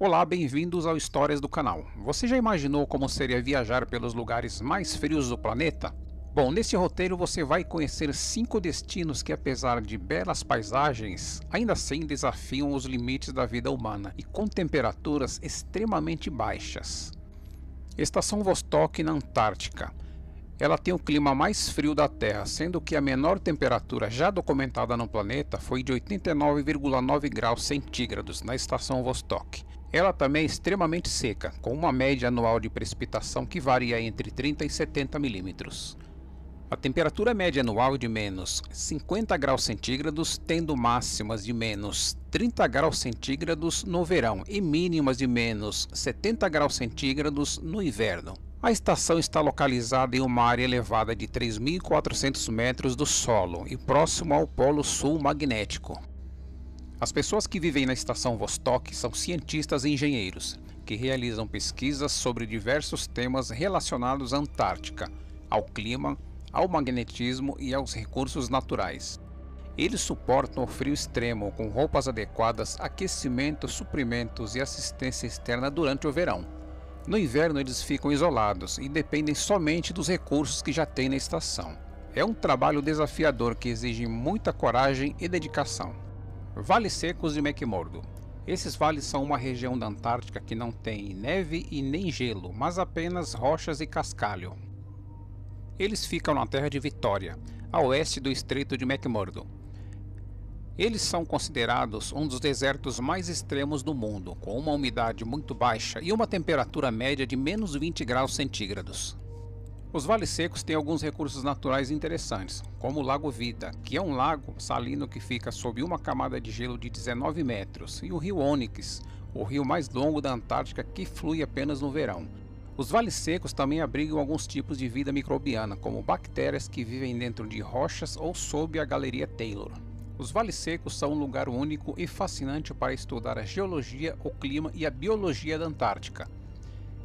Olá, bem-vindos ao Histórias do canal. Você já imaginou como seria viajar pelos lugares mais frios do planeta? Bom, nesse roteiro você vai conhecer 5 destinos que, apesar de belas paisagens, ainda assim desafiam os limites da vida humana e com temperaturas extremamente baixas. Estação Vostok na Antártica. Ela tem o clima mais frio da Terra, sendo que a menor temperatura já documentada no planeta foi de 89,9 graus centígrados na estação Vostok. Ela também é extremamente seca, com uma média anual de precipitação que varia entre 30 e 70 milímetros. A temperatura média anual é de menos 50 graus centígrados, tendo máximas de menos 30 graus centígrados no verão e mínimas de menos 70 graus centígrados no inverno. A estação está localizada em uma área elevada de 3.400 metros do solo e próximo ao Polo Sul magnético. As pessoas que vivem na estação Vostok são cientistas e engenheiros, que realizam pesquisas sobre diversos temas relacionados à Antártica, ao clima, ao magnetismo e aos recursos naturais. Eles suportam o frio extremo com roupas adequadas, aquecimento, suprimentos e assistência externa durante o verão. No inverno eles ficam isolados e dependem somente dos recursos que já têm na estação. É um trabalho desafiador que exige muita coragem e dedicação. Vales secos de McMurdo. Esses vales são uma região da Antártica que não tem neve e nem gelo, mas apenas rochas e cascalho. Eles ficam na Terra de Vitória, a oeste do Estreito de McMurdo. Eles são considerados um dos desertos mais extremos do mundo, com uma umidade muito baixa e uma temperatura média de menos 20 graus centígrados. Os vales secos têm alguns recursos naturais interessantes, como o Lago Vida, que é um lago salino que fica sob uma camada de gelo de 19 metros, e o rio Onyx, o rio mais longo da Antártica que flui apenas no verão. Os vales secos também abrigam alguns tipos de vida microbiana, como bactérias que vivem dentro de rochas ou sob a galeria Taylor. Os vales secos são um lugar único e fascinante para estudar a geologia, o clima e a biologia da Antártica.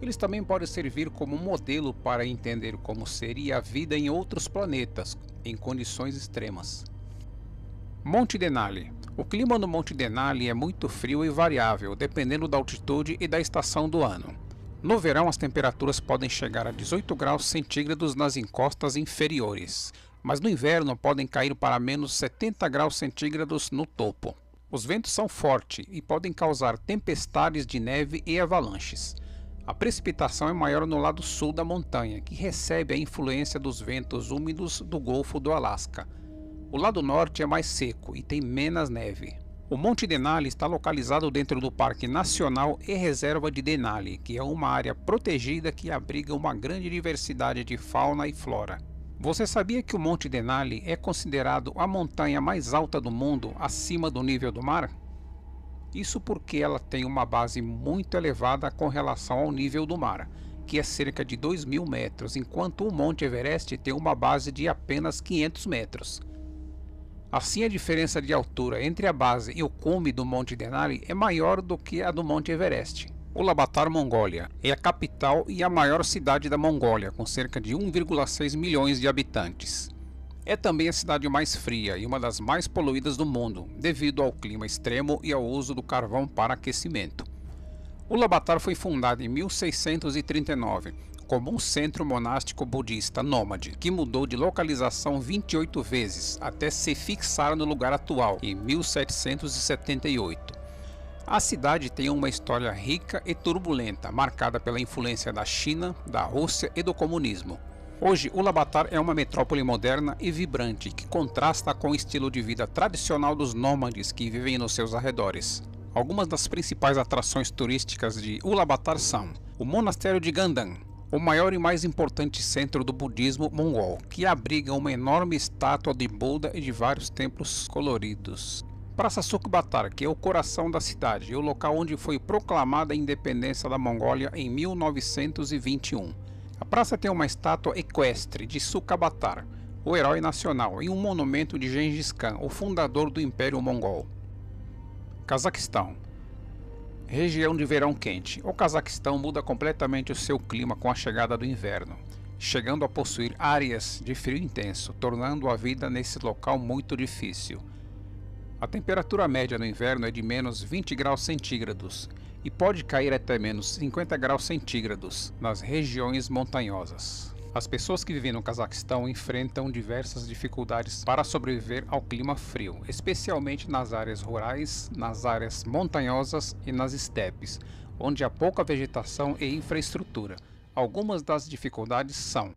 Eles também podem servir como modelo para entender como seria a vida em outros planetas, em condições extremas. Monte Denali. O clima no Monte Denali é muito frio e variável, dependendo da altitude e da estação do ano. No verão, as temperaturas podem chegar a 18 graus centígrados nas encostas inferiores, mas no inverno podem cair para menos 70 graus centígrados no topo. Os ventos são fortes e podem causar tempestades de neve e avalanches. A precipitação é maior no lado sul da montanha, que recebe a influência dos ventos úmidos do Golfo do Alasca. O lado norte é mais seco e tem menos neve. O Monte Denali está localizado dentro do Parque Nacional e Reserva de Denali, que é uma área protegida que abriga uma grande diversidade de fauna e flora. Você sabia que o Monte Denali é considerado a montanha mais alta do mundo acima do nível do mar? Isso porque ela tem uma base muito elevada com relação ao nível do mar, que é cerca de 2.000 metros, enquanto o Monte Everest tem uma base de apenas 500 metros. Assim, a diferença de altura entre a base e o cume do Monte Denali é maior do que a do Monte Everest. Ulaanbaatar, Mongólia, é a capital e a maior cidade da Mongólia, com cerca de 1,6 milhões de habitantes. É também a cidade mais fria e uma das mais poluídas do mundo, devido ao clima extremo e ao uso do carvão para aquecimento. Ulaanbaatar foi fundada em 1639 como um centro monástico budista nômade, que mudou de localização 28 vezes até se fixar no lugar atual, em 1778. A cidade tem uma história rica e turbulenta, marcada pela influência da China, da Rússia e do comunismo. Hoje, Ulaanbaatar é uma metrópole moderna e vibrante que contrasta com o estilo de vida tradicional dos nômades que vivem nos seus arredores. Algumas das principais atrações turísticas de Ulaanbaatar são o Monastério de Gandan, o maior e mais importante centro do budismo mongol, que abriga uma enorme estátua de Buda e de vários templos coloridos. Praça Sukbatar, que é o coração da cidade e o local onde foi proclamada a independência da Mongólia em 1921. A praça tem uma estátua equestre de Sukhabatar, o herói nacional, e um monumento de Gengis Khan, o fundador do Império Mongol. Cazaquistão. Região de verão quente. O Cazaquistão muda completamente o seu clima com a chegada do inverno, chegando a possuir áreas de frio intenso, tornando a vida nesse local muito difícil. A temperatura média no inverno é de menos 20 graus centígrados e pode cair até menos 50 graus centígrados nas regiões montanhosas. As pessoas que vivem no Cazaquistão enfrentam diversas dificuldades para sobreviver ao clima frio, especialmente nas áreas rurais, nas áreas montanhosas e nas estepes, onde há pouca vegetação e infraestrutura. Algumas das dificuldades são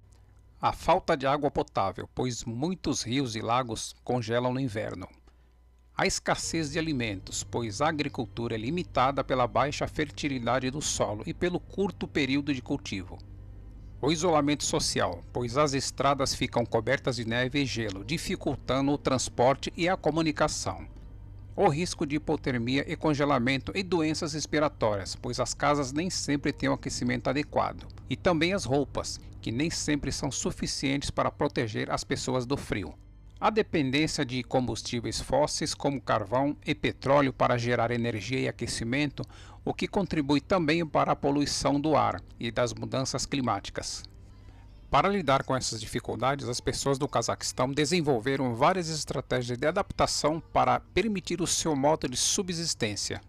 a falta de água potável, pois muitos rios e lagos congelam no inverno. A escassez de alimentos, pois a agricultura é limitada pela baixa fertilidade do solo e pelo curto período de cultivo. O isolamento social, pois as estradas ficam cobertas de neve e gelo, dificultando o transporte e a comunicação. O risco de hipotermia e congelamento e doenças respiratórias, pois as casas nem sempre têm o aquecimento adequado. E também as roupas, que nem sempre são suficientes para proteger as pessoas do frio. A dependência de combustíveis fósseis como carvão e petróleo para gerar energia e aquecimento, o que contribui também para a poluição do ar e das mudanças climáticas. Para lidar com essas dificuldades, as pessoas do Cazaquistão desenvolveram várias estratégias de adaptação para permitir o seu modo de subsistência.